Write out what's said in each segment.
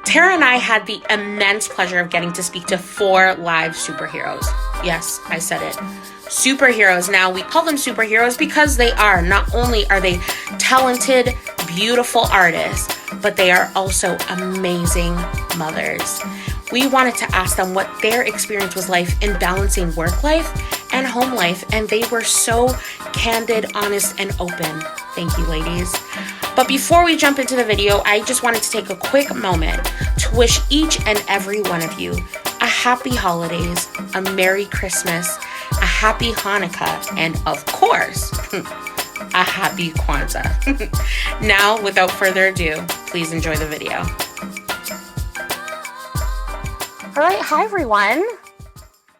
Tara and I had the immense pleasure of getting to speak to 4 live superheroes. Yes, I said it. Superheroes. Now, we call them superheroes because they are. Not only are they talented, beautiful artists, but they are also amazing mothers. We wanted to ask them what their experience was like in balancing work life and home life, and they were so candid, honest, and open. Thank you, ladies. But before we jump into the video, I just wanted to take a quick moment to wish each and every one of you a happy holidays, a Merry Christmas, a happy Hanukkah, and of course, a happy Kwanzaa. Now, without further ado, please enjoy the video. All right, hi everyone.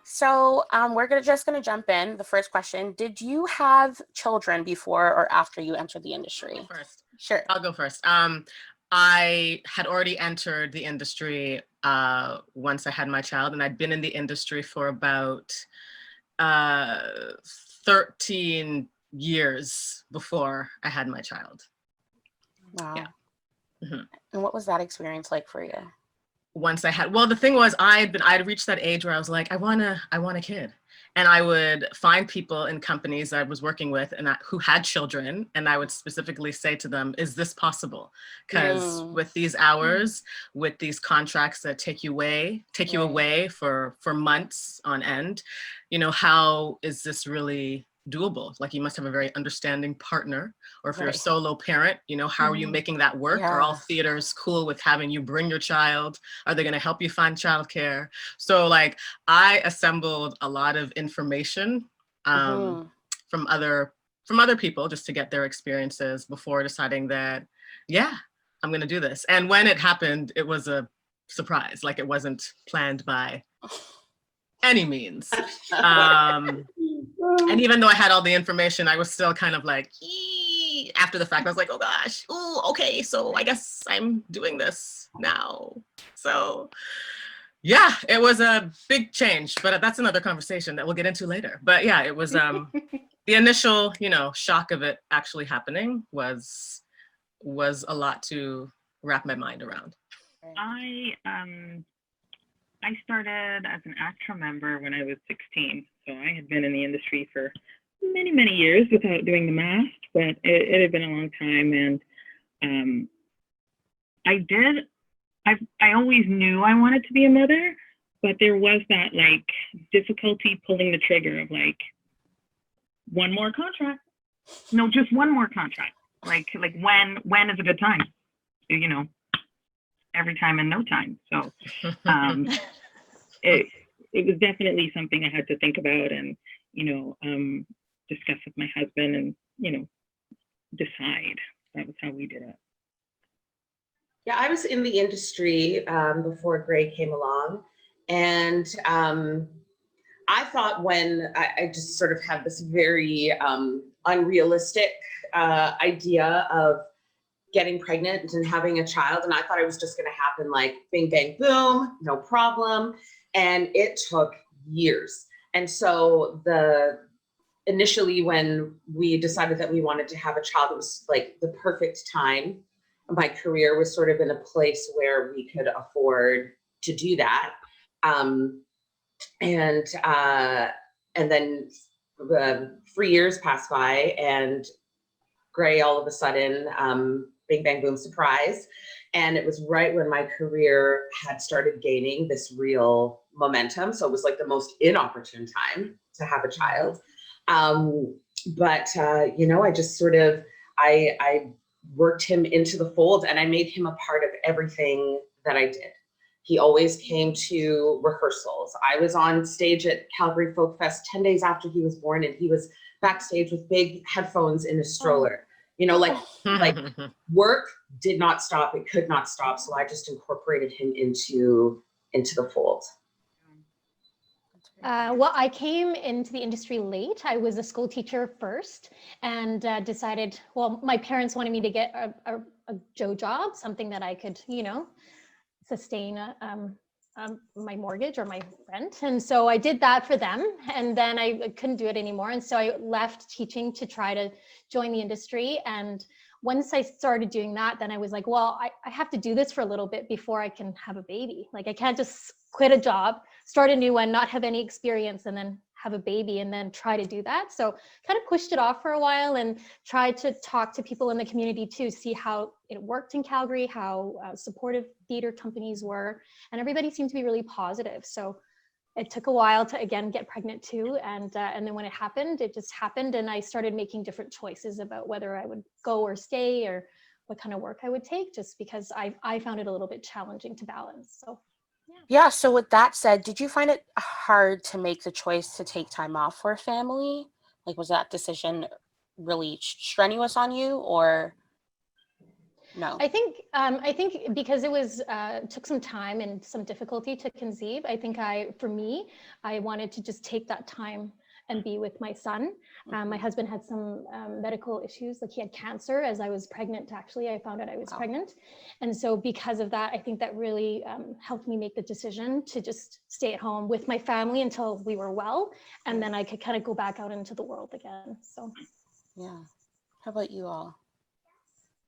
So we're just gonna jump in. The first question: did you have children before or after you entered the industry? First. Sure. I'll go first. I had already entered the industry once I had my child, and I'd been in the industry for about 13 years before I had my child. Wow. Yeah. Mm-hmm. And what was that experience like for you? Once I had, well, the thing was, I'd reached that age where I was like, I want a kid. And I would find people in companies I was working with and who had children, and I would specifically say to them, is this possible? Because with these hours, with these contracts that take you away for months on end, you know, how is this really doable? Like, you must have a very understanding partner, or if you're a solo parent, you know, how are you making that work? Are all theaters cool with having you bring your child? Are they going to help you find childcare? So like, I assembled a lot of information from other people just to get their experiences before deciding that, yeah, I'm going to do this. And when it happened, it was a surprise. Like, it wasn't planned by any means. And even though I had all the information, I was still kind of like, after the fact, I was like, oh gosh, ooh, okay, so I guess I'm doing this now. So yeah, it was a big change, but that's another conversation that we'll get into later. But yeah, it was the initial, you know, shock of it actually happening was a lot to wrap my mind around. I started as an ACTRA member when I was 16. So I had been in the industry for many, many years without doing the math, but it had been a long time. And I always knew I wanted to be a mother, but there was that like difficulty pulling the trigger of like, one more contract. No, just one more contract. Like when is a good time? You know, every time and no time. So it was definitely something I had to think about and, you know, discuss with my husband and, you know, decide. That was how we did it. Yeah, I was in the industry before Gray came along. And I thought when I just sort of had this very unrealistic idea of getting pregnant and having a child. And I thought it was just going to happen like bing, bang, boom, no problem. And it took years. And so initially when we decided that we wanted to have a child, it was like the perfect time. My career was sort of in a place where we could afford to do that. And then 3 years passed by and Gray all of a sudden, bing, bang, boom, surprise. And it was right when my career had started gaining this real momentum. So it was like the most inopportune time to have a child. You know, I just sort of, I worked him into the fold and I made him a part of everything that I did. He always came to rehearsals. I was on stage at Calgary Folk Fest 10 days after he was born, and he was backstage with big headphones in a stroller. You know, like work did not stop. It could not stop. So I just incorporated him into the fold. Well, I came into the industry late. I was a school teacher first and decided, well, my parents wanted me to get a job, something that I could, you know, sustain my mortgage or my rent. And so I did that for them. And then I couldn't do it anymore. And so I left teaching to try to join the industry. And once I started doing that, then I was like, well, I have to do this for a little bit before I can have a baby. Like I can't just quit a job, start a new one, not have any experience, and then have a baby and then try to do that. So kind of pushed it off for a while and tried to talk to people in the community too, see how it worked in Calgary, how supportive theater companies were, and everybody seemed to be really positive. So it took a while to again get pregnant too, and then when it just happened, and I started making different choices about whether I would go or stay or what kind of work I would take, just because I found it a little bit challenging to balance. So Yeah, so with that said, did you find it hard to make the choice to take time off for family? Like, was that decision really strenuous on you, or no? I think because it was took some time and some difficulty to conceive. I think for me, I wanted to just take that time and be with my son. My husband had some medical issues, like he had cancer as I was pregnant. Actually, I found out I was pregnant, and so because of that, I think that really helped me make the decision to just stay at home with my family until we were well, and then I could kind of go back out into the world again. So, Yeah. How about you all?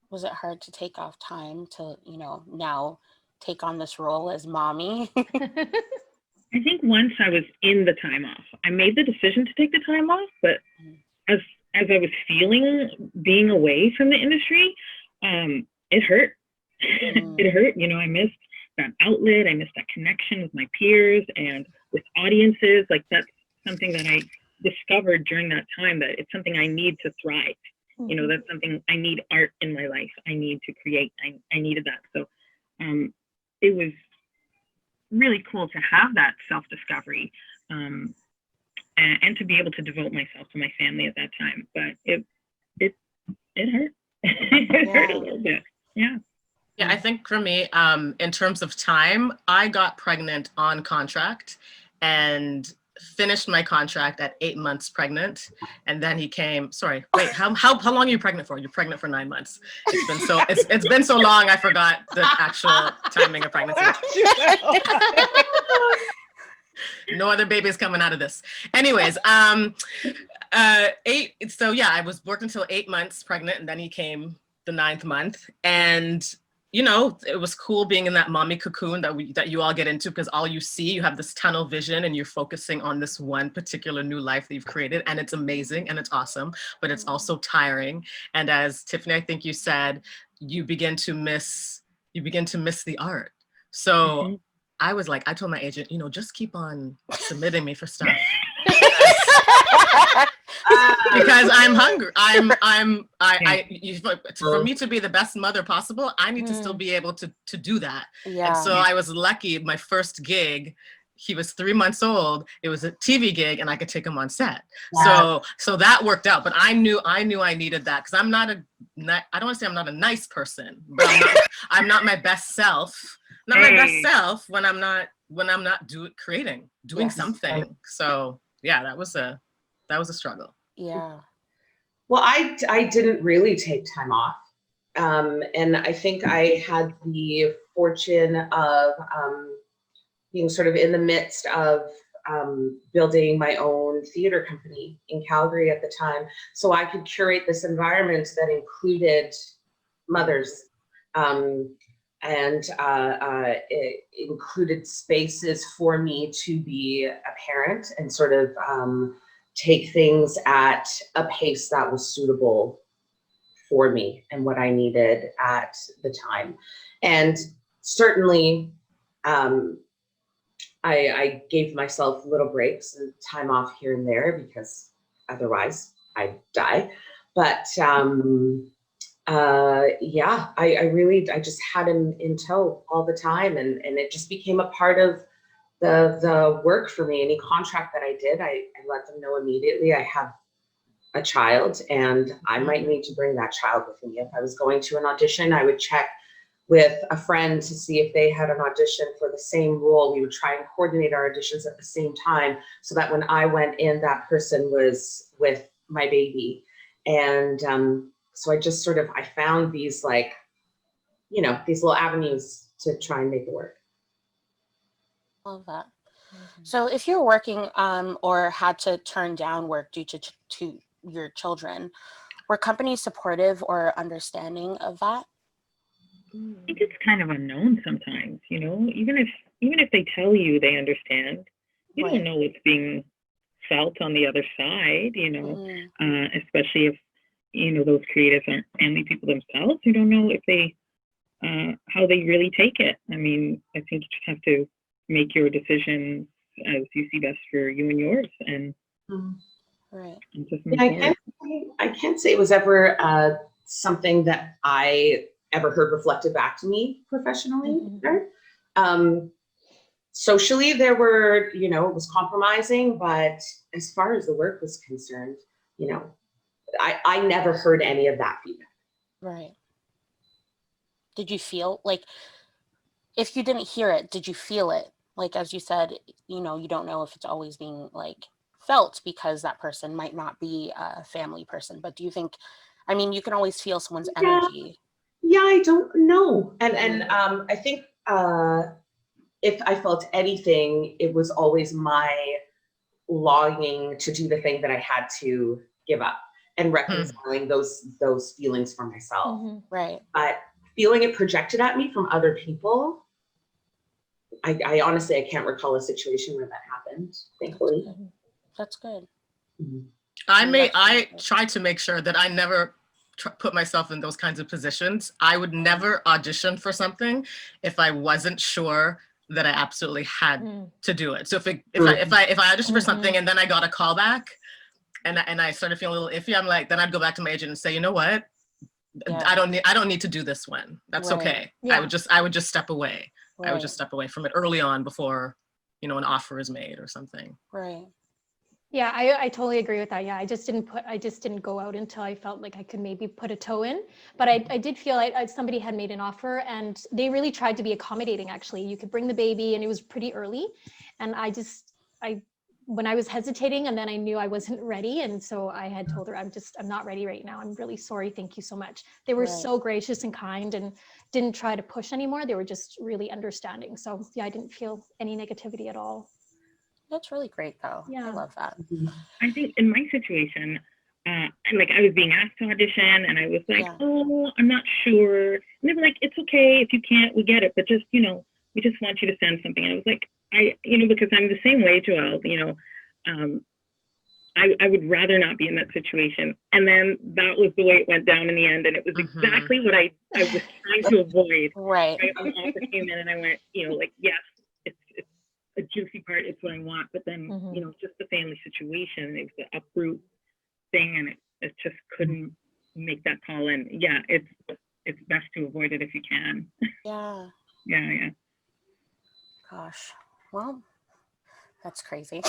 Was it hard to take off time to, now take on this role as mommy? I think once I was in the time off, I made the decision to take the time off, but as I was feeling being away from the industry, it hurt. It hurt. I missed that outlet. I missed that connection with my peers and with audiences. Like that's something that I discovered during that time, that it's something I need to thrive. That's something I need. Art in my life. I need to create. I needed that. So it was really cool to have that self-discovery and to be able to devote myself to my family at that time. But it hurt. It hurt a little bit. Yeah. Yeah, I think for me, in terms of time, I got pregnant on contract and finished my contract at 8 months pregnant, and then he came. Sorry, wait, how long are you pregnant for? You're pregnant for 9 months. It's been so long, I forgot the actual timing of pregnancy. No other babies coming out of this. Anyways, so yeah, I was working until 8 months pregnant, and then he came the 9th month, and it was cool being in that mommy cocoon that you all get into, because all you see, you have this tunnel vision and you're focusing on this one particular new life that you've created, and it's amazing and it's awesome, but it's also tiring. And as Tiffany, I think you said, you begin to miss the art. So I was like, I told my agent, just keep on submitting me for stuff. Because I'm hungry. For me to be the best mother possible, I need to still be able to do that. Yeah. And so I was lucky. My first gig, he was 3 months old. It was a TV gig, and I could take him on set. Wow. So that worked out. But I knew I needed that, because I don't want to say I'm not a nice person, but I'm not my best self. Not my best self when I'm not doing something. So yeah, that was a struggle. Yeah. Well, I didn't really take time off. And I think I had the fortune of being sort of in the midst of building my own theater company in Calgary at the time. So I could curate this environment that included mothers, and it included spaces for me to be a parent and sort of take things at a pace that was suitable for me and what I needed at the time. And certainly I gave myself little breaks and time off here and there, because otherwise I'd die. But I just had him in tow all the time, and it just became a part of the work for me. Any contract that I did, I let them know immediately I have a child and I might need to bring that child with me. If I was going to an audition, I would check with a friend to see if they had an audition for the same role. We would try and coordinate our auditions at the same time, so that when I went in, that person was with my baby. And so I found these these little avenues to try and make it work. Love that. So if you're working or had to turn down work due to your children, were companies supportive or understanding of that? I think it's kind of unknown sometimes, even if they tell you they understand, you Right. don't know what's being felt on the other side, especially if, those creatives aren't family people themselves. You don't know if they, how they really take it. I mean, I think you just have to make your decisions as you see best for you and yours, and Right. just move Yeah, forward. I can't say it was ever something that I ever heard reflected back to me professionally. Socially, there were, it was compromising, but as far as the work was concerned, I never heard any of that feedback. Right. Did you feel like, if you didn't hear it, did you feel it? Like, as you said, you don't know if it's always being like felt because that person might not be a family person, but do you think, I mean, you can always feel someone's energy. Yeah, I don't know. And I think if I felt anything, it was always my longing to do the thing that I had to give up and reconciling those feelings for myself. Right. But feeling it projected at me from other people, I honestly, I can't recall a situation where that happened, thankfully. That's good. I try to make sure that I never put myself in those kinds of positions. I would never audition for something if I wasn't sure that I absolutely had to do it. So if I auditioned for something and then I got a call back and I started feeling a little iffy, I'm like, then I'd go back to my agent and say, you know what? Yeah. I don't need to do this one. That's okay. Yeah. I would just step away. Right. I would just step away from it early on before, an offer is made or something. Right. Yeah, I totally agree with that. Yeah, I just didn't go out until I felt like I could maybe put a toe in. But I did feel like somebody had made an offer and they really tried to be accommodating, actually. You could bring the baby and it was pretty early. And when I was hesitating and then I knew I wasn't ready. And so I had told her, I'm not ready right now. I'm really sorry. Thank you so much. They were so gracious and kind and didn't try to push anymore. They were just really understanding. So yeah, I didn't feel any negativity at all. That's really great, though. Yeah. I love that. I think in my situation, I was being asked to audition and I was like, oh, I'm not sure. And they were like, it's okay. If you can't, we get it. But just, we just want you to send something. And I was like, because I'm the same way, Jewelle, I would rather not be in that situation. And then that was the way it went down in the end. And it was exactly what I was trying to avoid. Right. An offer came in and I went, yes, it's a juicy part, it's what I want, but then just the family situation, it was the uproot thing and it just couldn't make that call in. Yeah, it's best to avoid it if you can. Yeah. Gosh, well, that's crazy.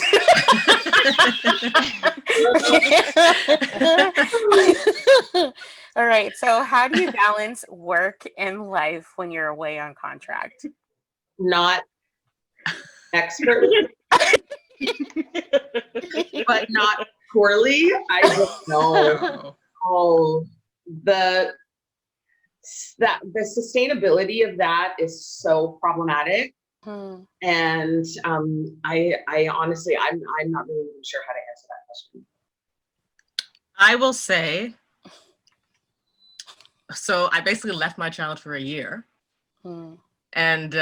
All right, so how do you balance work and life when you're away on contract? Not expert, but not poorly. I just know. The sustainability of that is so problematic. And I honestly, I'm not really even sure how to answer that question. I will say, so I basically left my child for a year. And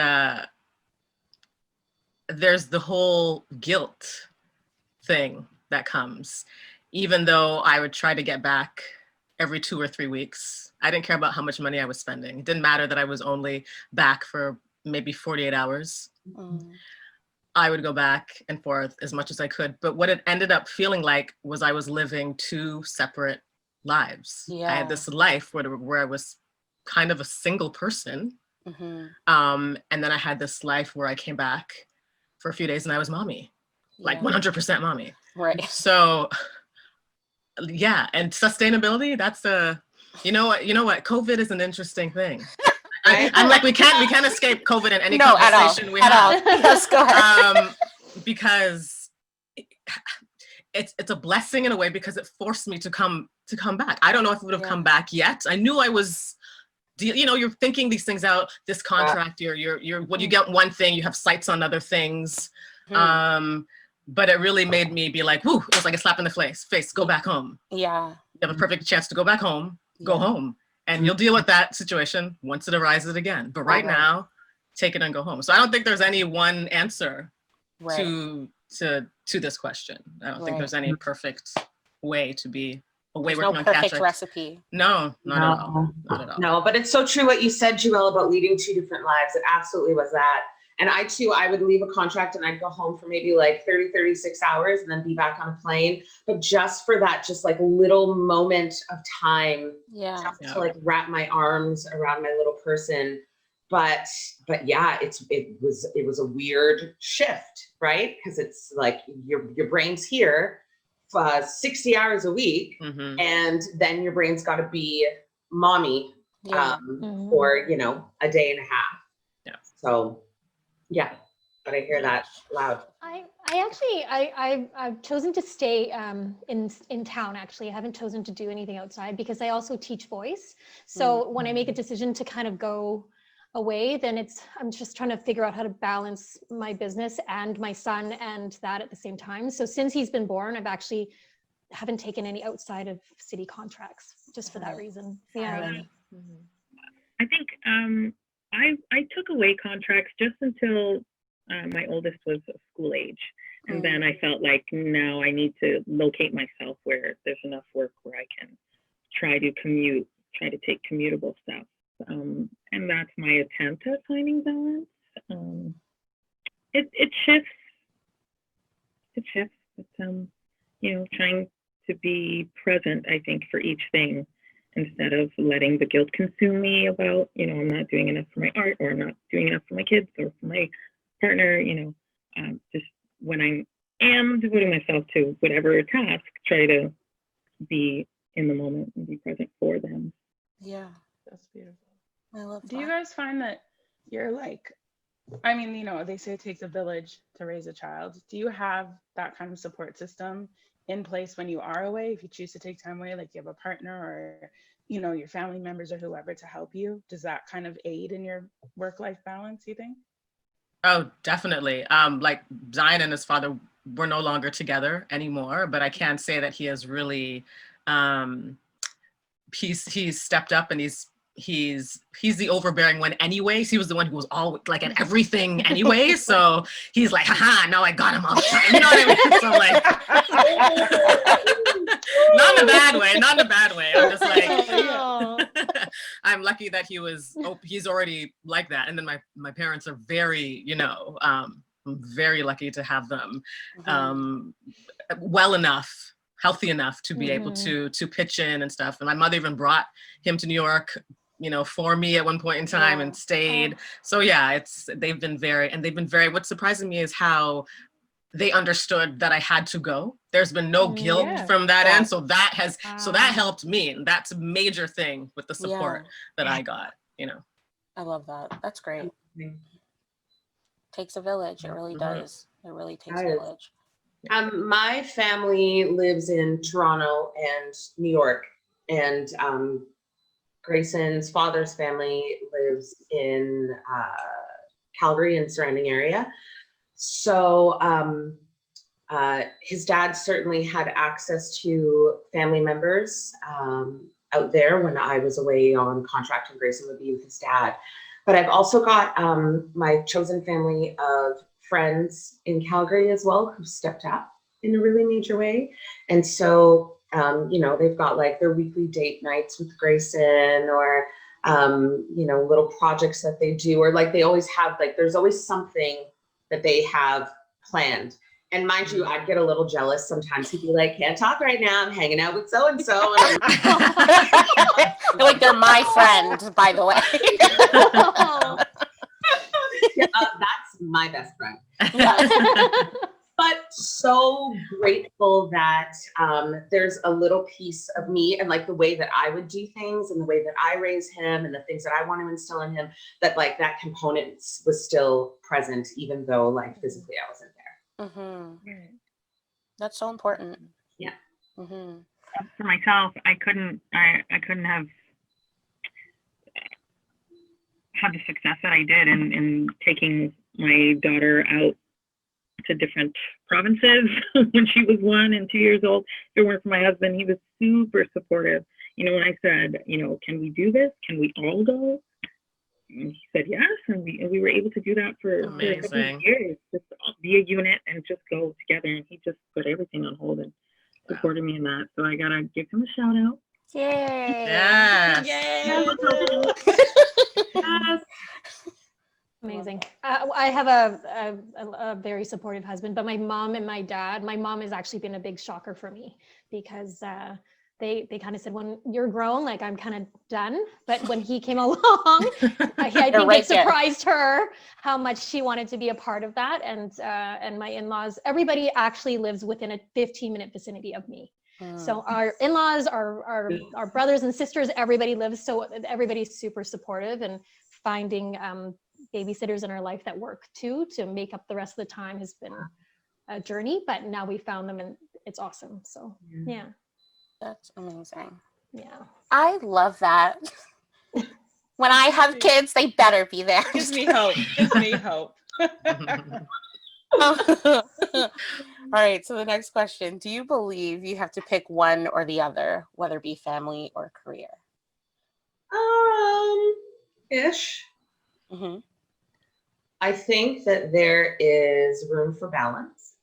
there's the whole guilt thing that comes, even though I would try to get back every 2 or 3 weeks. I didn't care about how much money I was spending. It didn't matter that I was only back for maybe 48 hours. I would go back and forth as much as I could. But what it ended up feeling like was I was living 2 separate lives. I had this life where I was kind of a single person. And then I had this life where I came back for a few days and I was mommy, like 100% mommy. Right. So yeah, and sustainability, that's you know what, COVID is an interesting thing. I'm like, we can't escape COVID in any conversation we have. Yes, go ahead. Because it's a blessing in a way because it forced me to come back. I don't know if it would have come back yet. I knew I was, you're thinking these things out, this contract, you're when you get one thing, you have sights on other things. But it really made me be like, whoo, it was like a slap in the face, go back home. Yeah. You have a perfect chance to go back home, go home, and you'll deal with that situation once it arises again. But right now, take it and go home. So I don't think there's any one answer to this question. I don't think there's any perfect way to be away working on perfect Catholics. recipe. No, not at all. Not at all. No, but it's so true what you said, Jewelle, about leading 2 different lives. It absolutely was that. And I too, I would leave a contract and I'd go home for maybe like 30, 36 hours and then be back on a plane. But just for that, just like little moment of time just to like wrap my arms around my little person. But yeah, it was a weird shift, right? Because it's like your brain's here 60 hours a week, and then your brain's got to be mommy for, you know, a day and a half. Yeah. So yeah, but I hear that loud. I've chosen to stay in town. Actually, I haven't chosen to do anything outside because I also teach voice. So when I make a decision to kind of go away, then I'm just trying to figure out how to balance my business and my son and that at the same time. So since he's been born, I've actually haven't taken any outside of city contracts just for that reason. Yeah. I think I took away contracts just until my oldest was school age. And then I felt like now I need to locate myself where there's enough work where I can try to take commutable stuff. And that's my attempt at finding balance. It shifts. It's, you know, trying to be present, I think, for each thing instead of letting the guilt consume me about, you know, I'm not doing enough for my art, or I'm not doing enough for my kids or for my partner, you know, just when I am devoting myself to whatever task, try to be in the moment and be present for them. Yeah. That's beautiful. I love that. Do you guys find that you're like, I mean, you know, they say it takes a village to raise a child. Do you have that kind of support system in place when you are away? If you choose to take time away, like you have a partner or, you know, your family members or whoever to help you, does that kind of aid in your work-life balance, you think? Oh, definitely. Like Zion and his father were no longer together anymore, but I can say that he has really, he's stepped up, and he's the overbearing one anyways. He was the one who was always like at everything anyway. So he's like, haha, now I got him all the time. You know what I mean? So like, not in a bad way. I'm just like, I'm lucky that he's already like that. And then my parents are very, you know, I'm very lucky to have them well enough, healthy enough to be able to pitch in and stuff. And my mother even brought him to New York, you know, for me at one point in time and stayed. So yeah, they've been very, what's surprising me is how they understood that I had to go. There's been no guilt from that end. So that helped me. And that's a major thing with the support that I got, you know. I love that. That's great. Takes a village. It really does. It really takes a village. My family lives in Toronto and New York, and Grayson's father's family lives in Calgary and surrounding area. So his dad certainly had access to family members out there when I was away on contract, and Grayson would be with his dad. But I've also got my chosen family of friends in Calgary as well who stepped up in a really major way. And so, you know, they've got like their weekly date nights with Grayson, or, you know, little projects that they do, or like they always have, like, there's always something that they have planned. And mind you, I'd get a little jealous sometimes. He'd be like, can't talk right now, I'm hanging out with so-and-so. Like, they're my friend, by the way. That's my best friend. But so grateful that there's a little piece of me and like the way that I would do things and the way that I raise him and the things that I want to instill in him, that like that component was still present, even though like physically I wasn't there. That's so important. Yeah. For myself, I couldn't have had the success that I did in taking my daughter out to different provinces when she was 1 and 2 years old. If it weren't for my husband, he was super supportive. You know, when I said, you know, can we do this? Can we all go? And he said yes, and we were able to do that for a couple of years, just be a unit and just go together. And he just put everything on hold and supported me in that. So I gotta give him a shout out. Yay! Yes. Yay! Amazing. I have a very supportive husband, but my mom and my dad, my mom has actually been a big shocker for me because they kind of said, when you're grown, like I'm kind of done. But when he came along, I think it surprised her how much she wanted to be a part of that. And my in-laws, everybody actually lives within a 15-minute vicinity of me. So our in-laws, our brothers and sisters, everybody lives. So everybody's super supportive, and finding babysitters in our life that work too to make up the rest of the time has been a journey. But now we found them, and it's awesome. So yeah. That's amazing. Yeah. I love that. When I have kids, they better be there. Gives me hope. Gives me hope. All right. So the next question: do you believe you have to pick one or the other, whether it be family or career? Ish. Mm-hmm. I think that there is room for balance.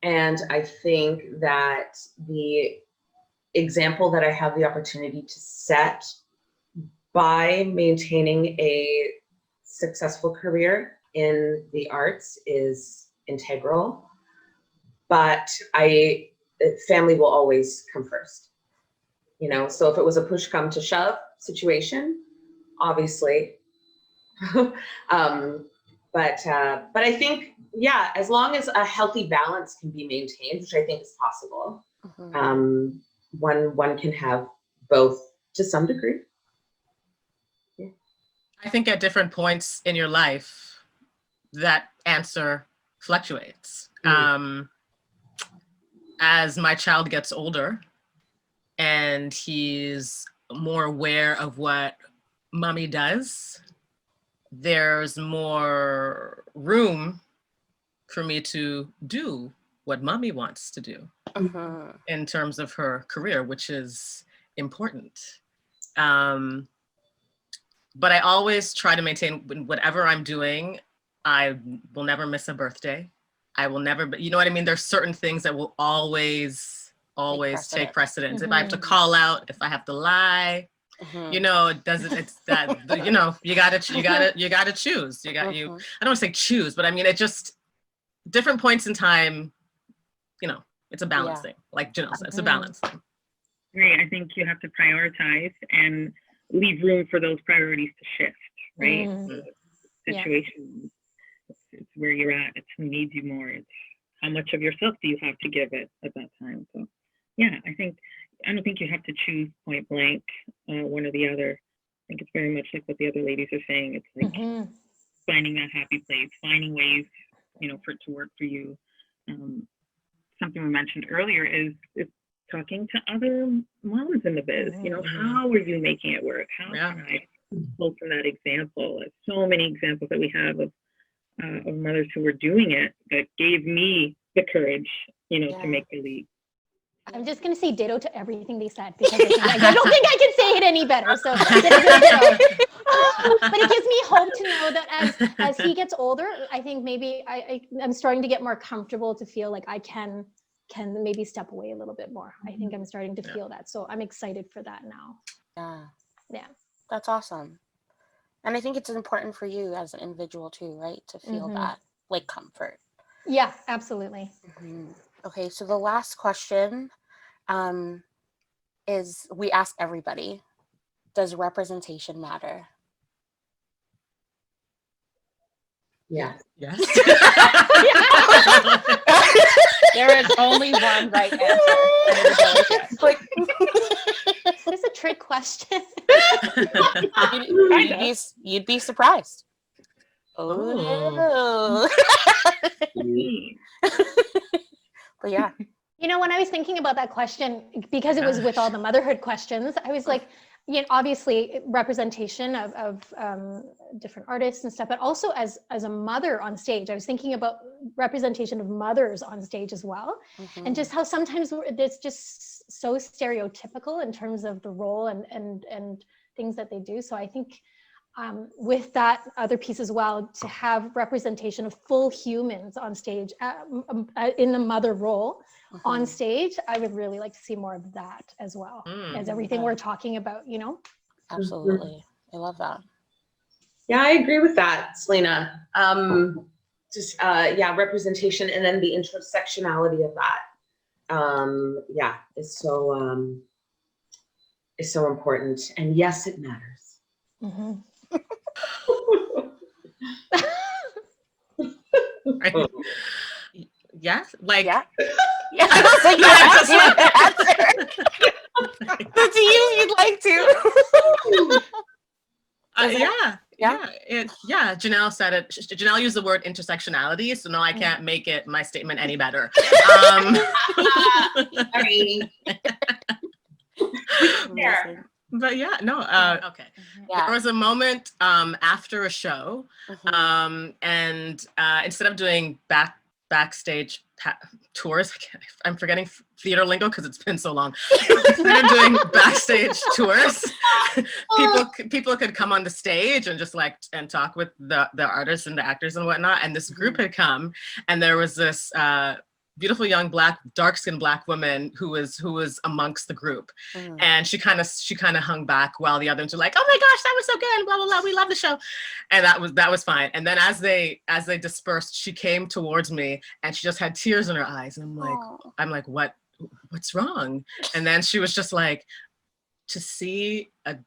And I think that the example that I have the opportunity to set by maintaining a successful career in the arts is integral. But family will always come first. You know, so if it was a push come to shove situation, obviously. But I think, yeah, as long as a healthy balance can be maintained, which I think is possible, one can have both to some degree. Yeah. I think at different points in your life, that answer fluctuates. As my child gets older and he's more aware of what mommy does, there's more room for me to do what mommy wants to do in terms of her career, which is important. But I always try to maintain whatever I'm doing. I will never miss a birthday. I will never, but you know what I mean? There's certain things that will always take precedence. If I have to call out, if I have to lie, you know, it's that, you know, you gotta choose. I don't want to say choose, but I mean, it just, different points in time, you know, it's a balance thing. Like Janelle said, it's a balance thing. Right. I think you have to prioritize and leave room for those priorities to shift, right? Situation, it's where you're at. It's who needs you more. It's how much of yourself do you have to give it at that time. So, yeah, I don't think you have to choose point blank one or the other. I think it's very much like what the other ladies are saying. It's like finding that happy place, finding ways, you know, for it to work for you. Something we mentioned earlier is talking to other moms in the biz. You know, how are you making it work? How can I pull from that example? There's so many examples that we have of mothers who were doing it that gave me the courage, you know, to make the leap. I'm just going to say ditto to everything they said because I don't think I can say it any better. So ditto. But it gives me hope to know that as he gets older, I think maybe I'm starting to get more comfortable to feel like I can maybe step away a little bit more. I think I'm starting to feel that. So I'm excited for that now. Yeah. That's awesome. And I think it's important for you as an individual too, right? To feel that like comfort. Yeah, absolutely. Okay, so the last question is we ask everybody, does representation matter? Yeah. Yes. There is only one right answer. It's a trick question. You'd be surprised. Oh. But yeah. You know, when I was thinking about that question, because it was with all the motherhood questions, I was like, obviously representation of different artists and stuff, but also as a mother on stage. I was thinking about representation of mothers on stage as well, and just how sometimes it's just so stereotypical in terms of the role and things that they do. So I think with that other piece as well, to have representation of full humans on stage in the mother role on stage, I would really like to see more of that as well as everything we're talking about, Absolutely. I love that. Yeah, I agree with that, Selena. Representation, and then the intersectionality of that. Is so important. And yes, it matters. Yes, like Yeah. Yeah. So you have to answer. So do you'd like to? Janelle said it. Janelle used the word intersectionality, so no, I can't make it my statement any better. But yeah, no, okay. Yeah. There was a moment after a show, and instead of doing backstage tours, I'm forgetting theater lingo because it's been so long. Instead of doing backstage tours, people could come on the stage and just and talk with the artists and the actors and whatnot. And this group had come, and there was this beautiful young dark-skinned black woman who was amongst the group, and she kind of hung back while the others were like, "Oh my gosh, that was so good! Blah blah blah. We love the show," and that was fine. And then as they dispersed, she came towards me and she just had tears in her eyes, and I'm like, what's wrong? And then she was just like, to see a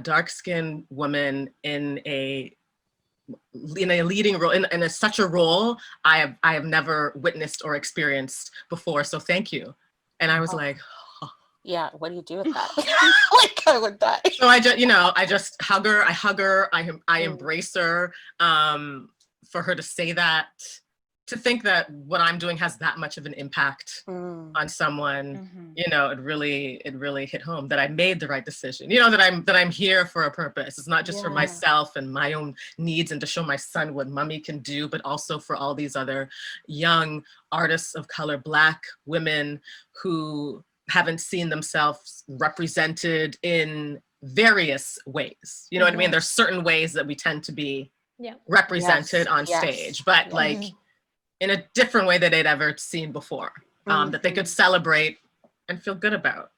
dark-skinned woman in a leading role, in such a role I have never witnessed or experienced before, so thank you. And I was like, yeah, what do you do with that? Like, I would die. So I just hug her, I embrace her, for her to say that, to think that what I'm doing has that much of an impact on someone. It really hit home that I made the right decision, that I'm here for a purpose. It's not just for myself and my own needs and to show my son what mommy can do, but also for all these other young artists of color, Black women who haven't seen themselves represented in various ways. You know what I mean? There's certain ways that we tend to be represented on stage, but in a different way that they'd ever seen before, that they could celebrate and feel good about,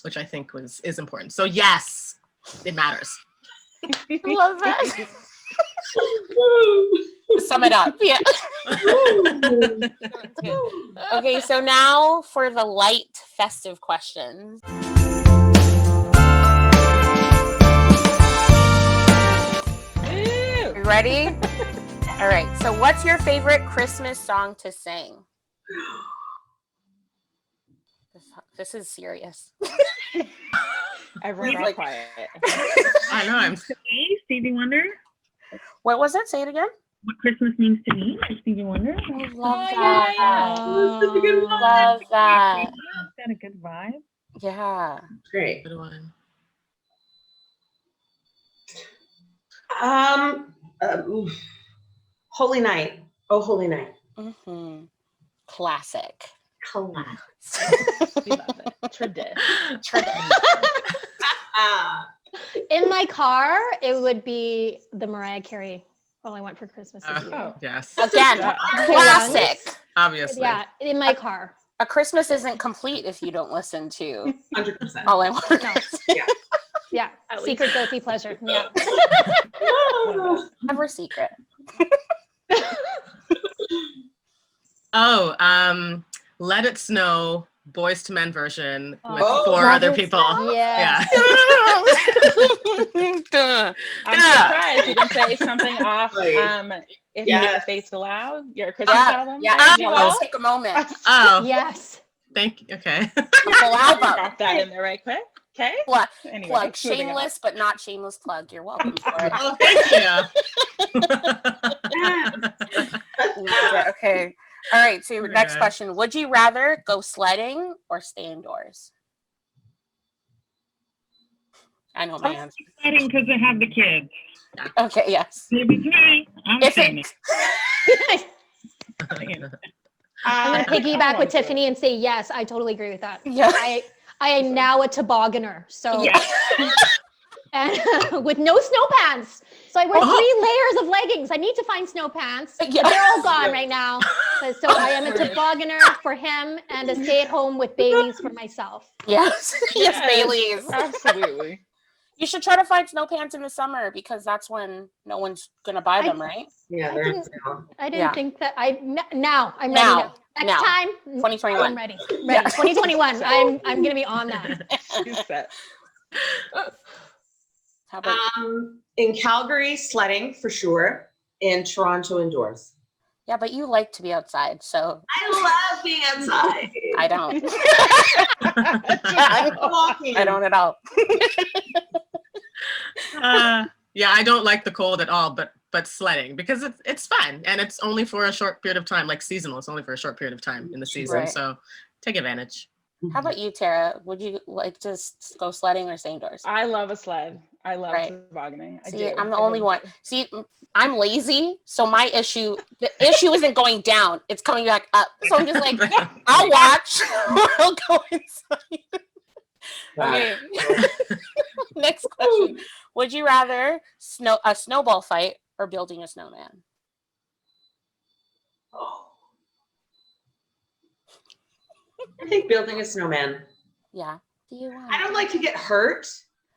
which I think is important. So yes, it matters. I love that. Sum it up. Yeah. Okay, so now for the light festive questions. You ready? All right, so what's your favorite Christmas song to sing? This is serious. Everyone's quiet. I know. Stevie Wonder. What was it? Say it again. What Christmas means to me, Stevie Wonder. I love that. Love that. It's got a good vibe. Yeah. Great. Good one. Holy Night. Oh, Holy Night. Classic. We love it. Tradition. In my car, it would be the Mariah Carey All I Want for Christmas Is You. Yes. Again, classic. Obviously. Yeah, in my car. A Christmas isn't complete if you don't listen to 100%. All I Want for No. Christmas. Yeah, secret guilty pleasure. Yeah. Never secret. Let It Snow, Boys to Men version with Oh, 4 Let other It people. Snow. Yeah. I'm surprised you didn't say something off. If you get Fates Aloud, your Christmas album. Let's take a moment. Oh, Yes. thank you. Okay. The full album. Got that in there right quick. Okay. Anyway, Plug. moving on. Shameless, but not shameless plug. You're welcome for it. Oh, thank you. Okay. All right. So next question. Would you rather go sledding or stay indoors? I know my I'm answer. exciting because I have the kids. Okay, yes. Maybe it's me. I'm If saying it, I'm gonna piggyback with also- Tiffany and say yes. I totally agree with that. Yeah. I am now a tobogganer, so Yeah. and with no snow pants. So I wear 3 layers of leggings. I need to find snow pants, but they're all gone right now. So I am a tobogganer for him and a stay-at-home with Bailey's for myself. Yes. Yes, Bailey's. Absolutely. You should try to find snow pants in the summer because that's when no one's gonna buy them, right? Yeah, I they're didn't- down. I didn't Yeah. think that now I'm ready. Now. Now. Next Now. time, 2021. I'm ready. 2021. I'm gonna be on that. She's set. How about In Calgary, sledding for sure. In Toronto, indoors. yeah, but you like to be outside, so I love being outside. I don't. Walking. I don't at all. Yeah, I don't like the cold at all, but sledding because it's fun and it's only for a short period of time, like seasonal. It's only for a short period of time in the season, Right. so take advantage. How about you, Tara? Would you like to go sledding or stay indoors? I love a sled. I love Right. tobogganing. I See, do. I'm the only one. See, I'm lazy, so the issue isn't going down; it's coming back up. So I'm just like, I'll watch, or I'll go inside. Okay. Next question: would you rather a snowball fight or building a snowman? Oh. I think building a snowman. Yeah. Do you want? I don't like to get hurt.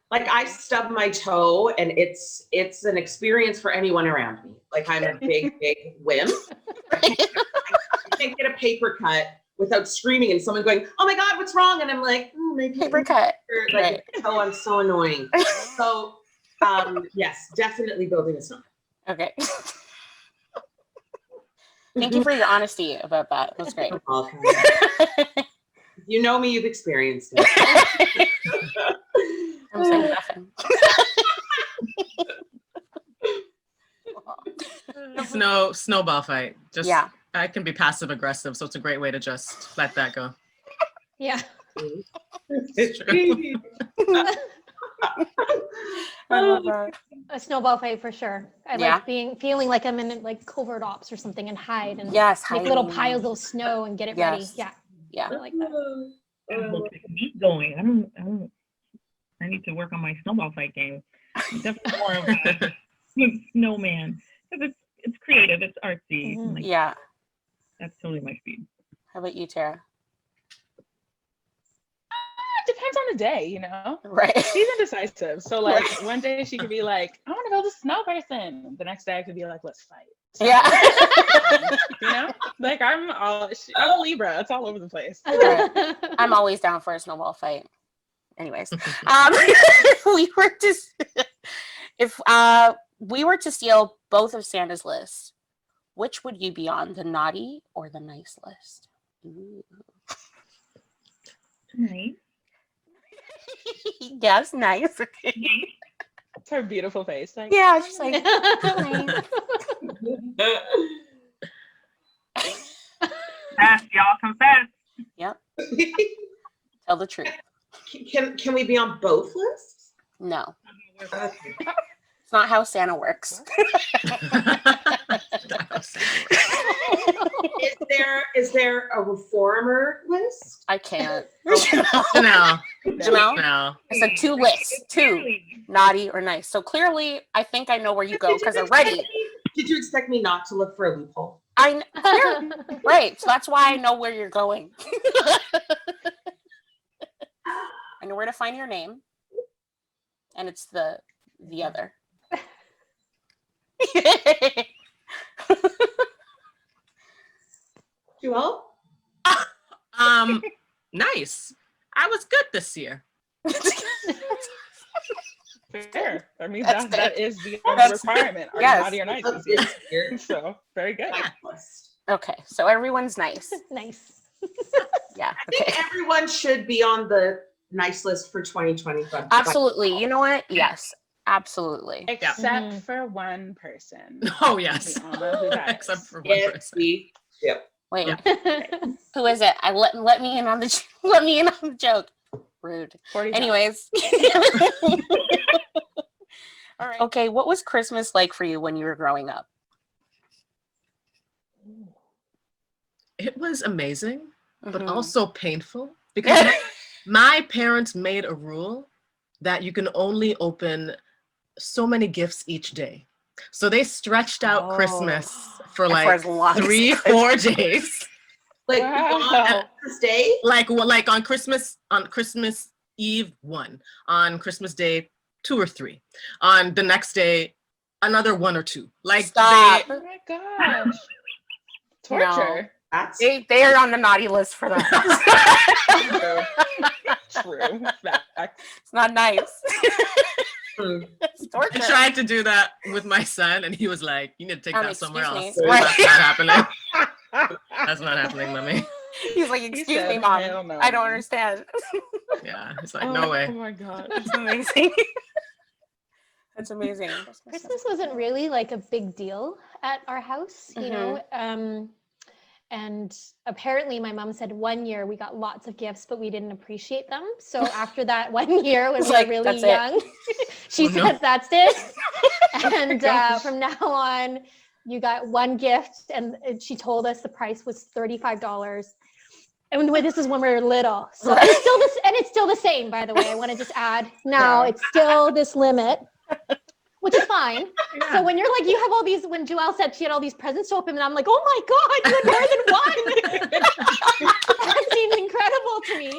Like I stub my toe and it's an experience for anyone around me. Like I'm a big wimp. I can't get a paper cut without screaming and someone going, "Oh my God, what's wrong?" And I'm like, maybe Paper cut. like Right. oh, I'm so annoying. So yes, definitely building a snowman. Okay. Thank you for your honesty about that. That's great. You're welcome. You know me, you've experienced it. I'm saying nothing. Snowball fight. Just Yeah. I can be passive aggressive, so it's a great way to just let that go. Yeah. It's true. I love that. A snowball fight for sure. I Yeah. like feeling like I'm in like covert ops or something and hide and Yes. make little hiding. piles of snow and get it ready. Yes. Yeah. Yeah. I like that. Keep going. I need to work on my snowball fight game. I'm definitely more of a snowman because it's creative, it's artsy. Mhm. Like, Yeah. that's totally my speed. How about you, Tara? It depends on the day, you know? Right. She's indecisive. So like one day she could be like, I want to build a snow person. The next day I could be like, let's fight. So, Yeah. you know? Like I'm a Libra. It's all over the place. Right. I'm always down for a snowball fight. Anyways, if we were to steal both of Santa's lists, which would you be on, the naughty or the nice list? Ooh. Nice. Yes, nice. Okay. It's her beautiful face. Like, Yeah, she's like, Confess, y'all confess. yep. Tell the truth. Can we be on both lists? No, Okay. it's not how Santa works. Is there a reformer list? I can't. Janelle. Janelle? I said 2 lists, 2, naughty or nice. So clearly, I think I know where you go because already Did you expect me not to look for a loophole? right. So that's why I know where you're going. I know where to find your name, and it's the other. Jewelle? Nice. I was good this year. fair. I mean, That's that is the That's- requirement. Are yes. you naughty or nice this It's year? here. So very good. List. Okay, so everyone's nice. Nice. Yeah. I think Okay. everyone should be on the nice list for 2025. Absolutely. You know what? Yes. Absolutely. Except Mhm. for one person. Oh yes. We all know who that Except is. for one Yes, person. we. Yep. Wait. Yeah. Who is it? Let me in on the let me in on the joke. Rude. 40. Anyways. All right. Okay, what was Christmas like for you when you were growing up? It was amazing, but Mhm. also painful because my parents made a rule that you can only open so many gifts each day. So they stretched out Christmas for And for like as long as 3-4 days. Like Wow. this day. Like on Christmas Eve 1, on Christmas Day 2 or 3, on the next day another 1 or 2. Like Stop. Oh my gosh. Torture. That's They are on the naughty list for that. True. Facts. It's not nice. Hmm. It's I torture. tried to do that with my son, and he was like, "You need to take that somewhere excuse else. me. That's not happening. That's not happening, mommy." He's like, He excuse me, said, mom. "Hell no." I don't understand. Yeah, it's like, no way. Oh my god. That's amazing. That's amazing. Christmas wasn't really like a big deal at our house, you know. And apparently my mom said one year we got lots of gifts, but we didn't appreciate them. So after that 1 year when It's we were like, really that's it. young, she Oh, no. said, that's it. And gosh. from now on, you got one gift. And she told us the price was $35. And this is when we were little. So Right. it's still the same, by the way. I want to just add now Yeah. it's still this limit, which is fine. Yeah. So when you're like, you have all these, when Jewelle said she had all these presents to open, and I'm like, oh my God, you had more than one. That seemed incredible to me.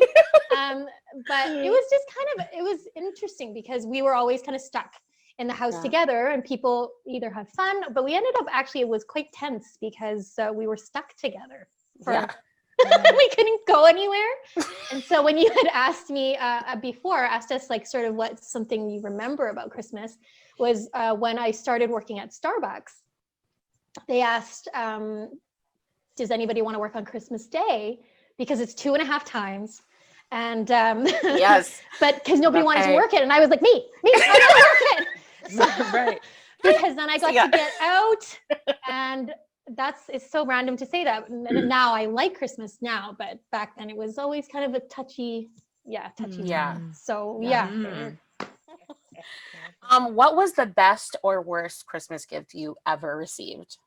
But it was just it was interesting because we were always kind of stuck in the house together, and people either had fun, but we ended up it was quite tense because we were stuck together. We couldn't go anywhere. And so when you had asked me asked us like sort of what's something you remember about Christmas, was when I started working at Starbucks. They asked, does anybody want to work on Christmas Day? Because it's 2.5 times. And Yes. but because nobody wanted to work it. And I was like, me, I want to work it. So, Right. Because then I got to get out, and it's so random to say that. Now I like Christmas now, but back then it was always kind of a touchy time. So what was the best or worst Christmas gift you ever received?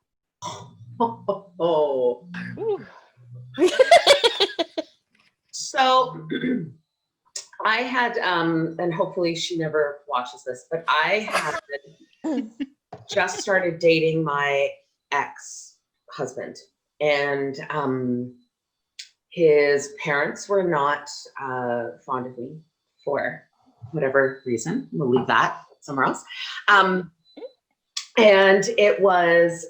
Oh. So I had, and hopefully she never watches this, but I had just started dating my ex-husband, and his parents were not fond of me for whatever reason. We'll leave that somewhere else. And it was,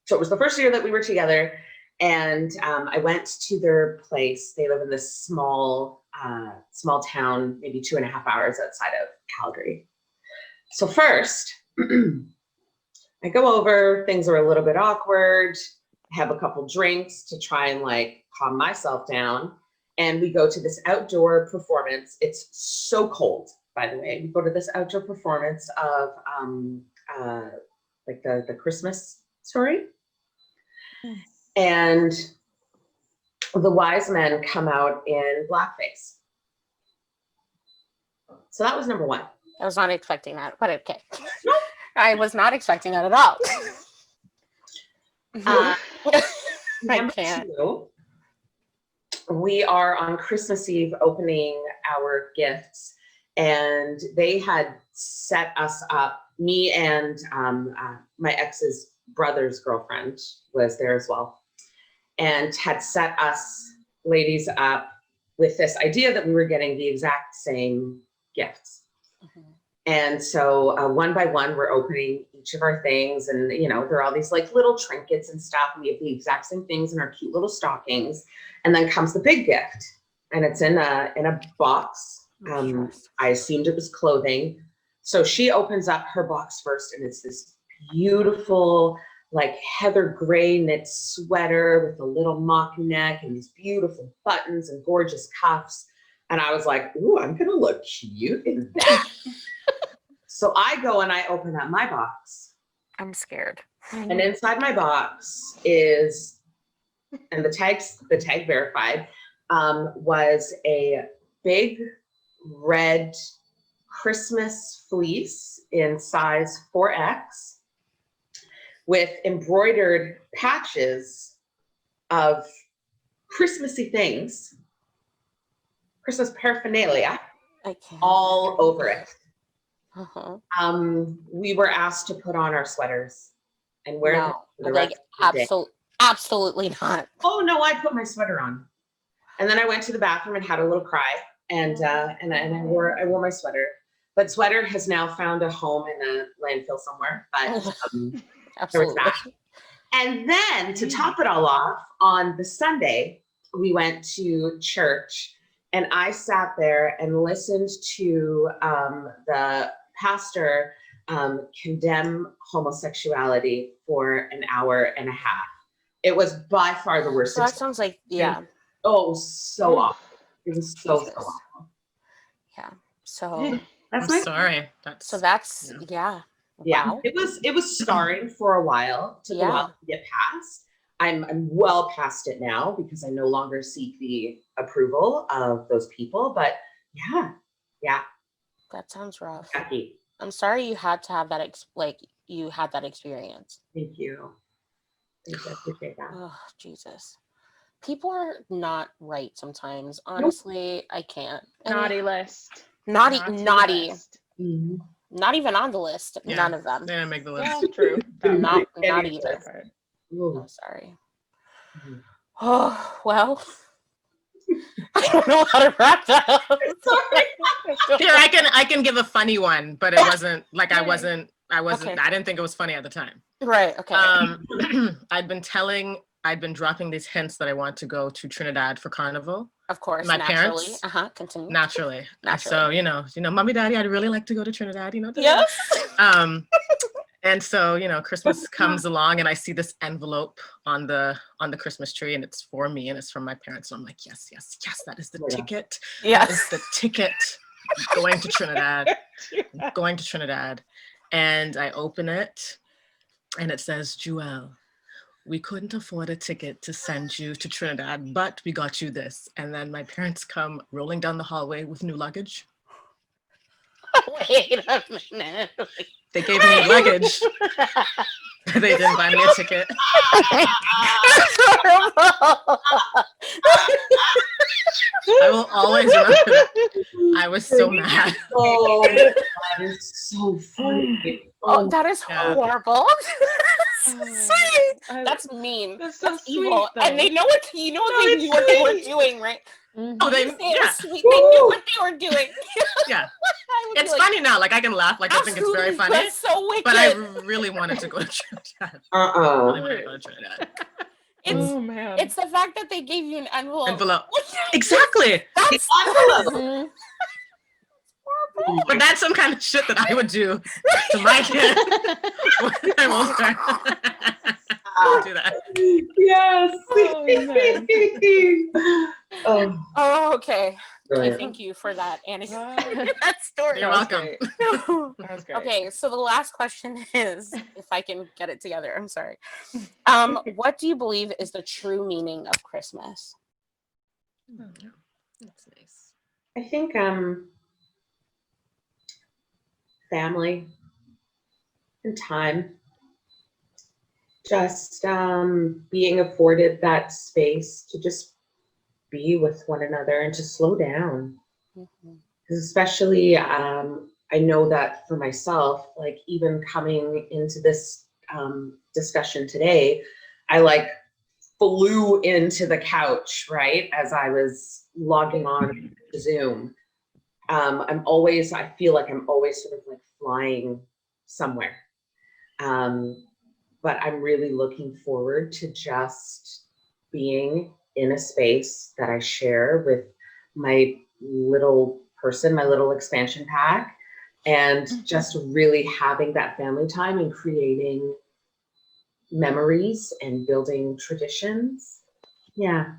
so it was the first year that we were together, and I went to their place. They live in this small town, maybe 2.5 hours outside of Calgary. So first, I go over, things are a little bit awkward, have a couple drinks to try and like calm myself down. And we go to this outdoor performance. It's so cold, by the way. We go to this outdoor performance of like the Christmas story. And the wise men come out in blackface. So that was number one. I was not expecting that, but okay. I was not expecting that at all. Number two, we are on Christmas Eve opening our gifts, and they had set us up, me and my ex's brother's girlfriend was there as well, and had set us ladies up with this idea that we were getting the exact same gifts. And so one by one, we're opening each of our things, and there are all these like little trinkets and stuff. And we have the exact same things in our cute little stockings. And then comes the big gift, and it's in a box. I assumed it was clothing. So she opens up her box first, and it's this beautiful, like heather gray knit sweater with a little mock neck and these beautiful buttons and gorgeous cuffs. And I was like, ooh, I'm gonna look cute in that. So I go and I open up my box. I'm scared. And inside my box is, and the tag verified, was a big red Christmas fleece in size 4X with embroidered patches of Christmassy things, Christmas paraphernalia, I can't. all over it. Uh-huh. We were asked to put on our sweaters and wear them No, for the like rest of the day. absolutely not. Oh no, I put my sweater on. And then I went to the bathroom and had a little cry, and I wore my sweater. But sweater has now found a home in a landfill somewhere. But there was Absolutely. that. And then to top it all off, on the Sunday, we went to church, and I sat there and listened to the pastor condemn homosexuality for an hour and a half. It was by far the worst So that experience. sounds like, yeah. Oh, so awful. It was so Jesus. awful. Yeah. So That's I'm my sorry. that's yeah. yeah. Wow. It was scarring for a while. Took a while to get past. I'm well past it now because I no longer seek the approval of those people. But yeah. That sounds rough. Becky, I'm sorry you had to have that you had that experience. thank you. Thank you. I appreciate that. Oh, Jesus. People are not right sometimes. Honestly, I can't. And Naughty list. naughty. List. Mhm. Not even on the list. Yeah. None of them. They didn't make the list. Well, true. That Not part. not Any either. list. That part. Ooh. I'm sorry. Mhm. Oh, well. I don't know how to wrap that up. Sorry. Here, I can give a funny one, but it wasn't like I wasn't Okay. I didn't think it was funny at the time. Right, okay. I'd been dropping these hints that I want to go to Trinidad for Carnival. Of course, my naturally. parents- Continue. Naturally. Naturally. So, mommy, daddy, I'd really like to go to Trinidad, Yes. And so, Christmas comes along and I see this envelope on the Christmas tree and it's for me and it's from my parents. So I'm like, yes, that is the ticket. Yes. That is the ticket. Going to Trinidad. Going to Trinidad. And I open it and it says, Jewelle, we couldn't afford a ticket to send you to Trinidad, but we got you this. And then my parents come rolling down the hallway with new luggage. Wait a minute. They gave me luggage. They didn't buy me a ticket. I will always remember that. I was so mad. Oh, that is so funny. Oh, that is Yeah. horrible. Oh, That's mean. That's so That's sweet, evil. though. And they know what they knew what they were doing, right? Oh, They they, say it yeah, was sweet. They knew what they were doing. yeah. I would be It's like, funny now. Like I can laugh. Like I think it's very absolutely, funny. That's so wicked. But I really wanted to go to Trinidad. Really wanted to go to Trinidad. Oh man. It's the fact that they gave you an envelope. Envelope. Exactly. That's Envelope. But that's some kind of shit that I would do to my kid. I won't do that. Yes. Oh, man. Oh, okay. Brilliant. Thank you for that anecdote. That that story. You're was welcome. great. That was great. Okay, so the last question is, if I can get it together, I'm sorry. What do you believe is the true meaning of Christmas? Oh, yeah. That's nice. I think family and time. Just being afforded that space to just be with one another and to slow down. Mhm. 'Cause especially, I know that for myself, like even coming into this discussion today, I like flew into the couch, right? As I was logging on to Zoom. I feel like I'm always sort of like flying somewhere. But I'm really looking forward to just being in a space that I share with my little person, my little expansion pack, and just really having that family time and creating memories and building traditions. Yeah.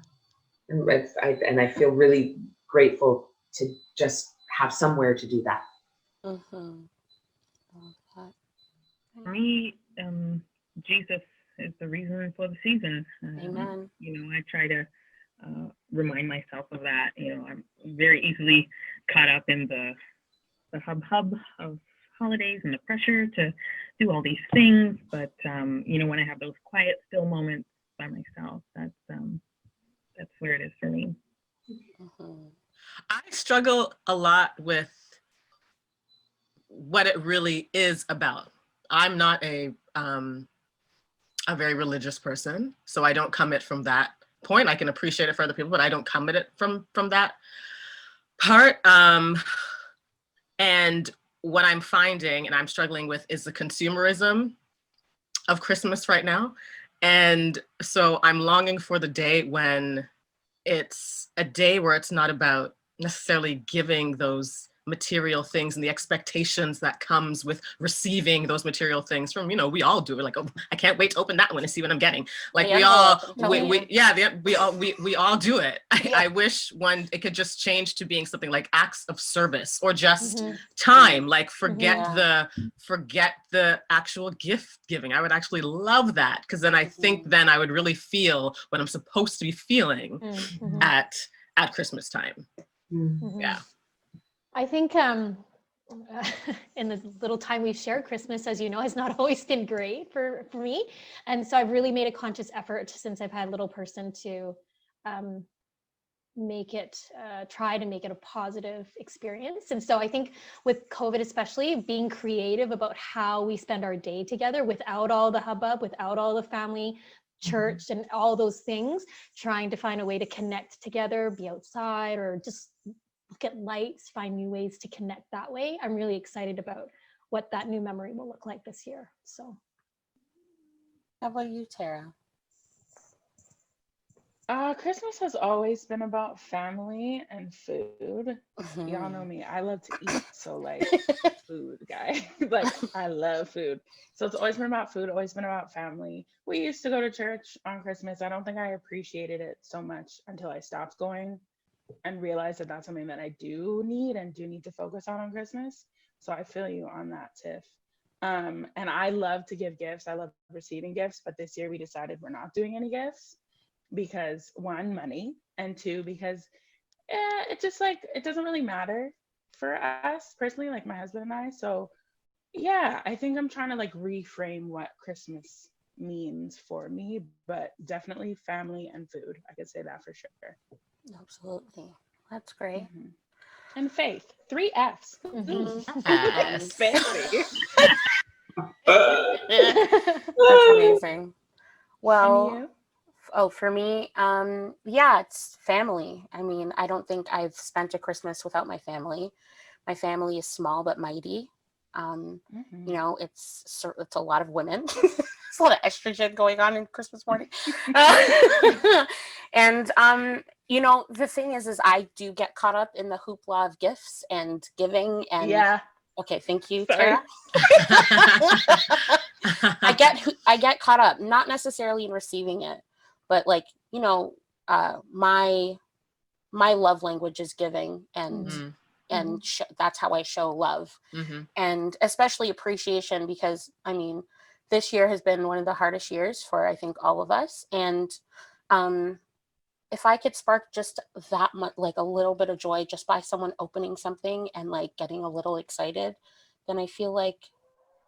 And I feel really grateful to just have somewhere to do that. Mhm. For me, Jesus is the reason for the season. Amen. I try to remind myself of that. I'm very easily caught up in the hub of holidays and the pressure to do all these things. But when I have those quiet, still moments by myself, that's where it is for me. Mhm. I struggle a lot with what it really is about. I'm not a very religious person, so I don't come at from that point. I can appreciate it for other people, but I don't come at it from that part. And what I'm finding and I'm struggling with is the consumerism of Christmas right now. And so I'm longing for the day when it's a day where it's not about necessarily giving those material things and the expectations that comes with receiving those material things from, we all do it. Like, oh, I can't wait to open that one and see what I'm getting. Like we all do it. I wish it could just change to being something like acts of service or just time, like forget the actual gift giving. I would actually love that, because then I think then I would really feel what I'm supposed to be feeling at Christmas time. Yeah. I think in the little time we've shared, Christmas, as you know, has not always been great for me. And so I've really made a conscious effort since I've had a little person to try to make it a positive experience. And so I think with COVID, especially, being creative about how we spend our day together without all the hubbub, without all the family, church, and all those things, trying to find a way to connect together, be outside, or just look at lights, find new ways to connect that way. I'm really excited about what that new memory will look like this year. So, How about you, Tara? Christmas has always been about family and food. Y'all know me. I love to eat. So like food guy. Like I love food. So it's always been about food, always been about family. We used to go to church on Christmas. I don't think I appreciated it so much until I stopped going and realized that that's something that I do need to focus on Christmas. So I feel you on that, Tiff. And I love to give gifts. I love receiving gifts, but this year we decided we're not doing any gifts because one, money, and two, because it just it doesn't really matter for us personally, like my husband and I. So yeah, I think I'm trying to reframe what Christmas means for me, but definitely family and food. I could say that for sure. Absolutely. That's great. And faith. 3 Fs. Yes. Fancy. That's amazing. Well, for me, it's family. I mean, I don't think I've spent a Christmas without my family. My family is small but mighty. It's a lot of women. There's a lot of estrogen going on in Christmas morning. And the thing is I do get caught up in the hoopla of gifts and giving and okay, thank you, Tara. I get caught up, not necessarily in receiving it, but my love language is giving, and that's how I show love, and especially appreciation, because I mean, this year has been one of the hardest years for I think all of us, and if I could spark just that much, a little bit of joy just by someone opening something and getting a little excited, then I feel like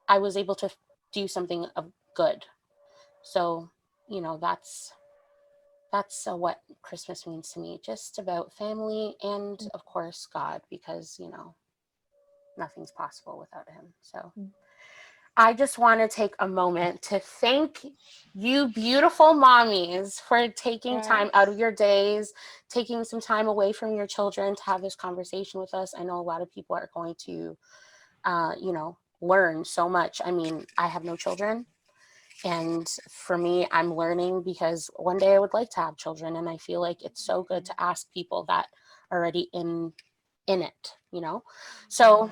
I was able to do something of good. So, that's what Christmas means to me, just about family and of course God, because, nothing's possible without him. So I just want to take a moment to thank you beautiful mommies for taking time out of your days, taking some time away from your children to have this conversation with us. I know a lot of people are going to, learn so much. I mean, I have no children. And for me, I'm learning because one day I would like to have children. And I feel like it's so good to ask people that are already in it, So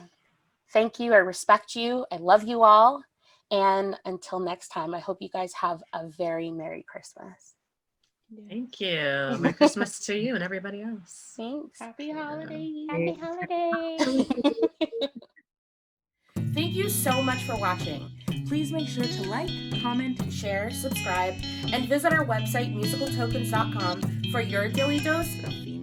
thank you. I respect you. I love you all. And until next time, I hope you guys have a very Merry Christmas. Thank you. Merry Christmas to you and everybody else. Thanks. Happy holidays. Happy holidays. Thank you so much for watching. Please make sure to like, comment, share, subscribe, and visit our website, musicaltokens.com, for your daily dose of female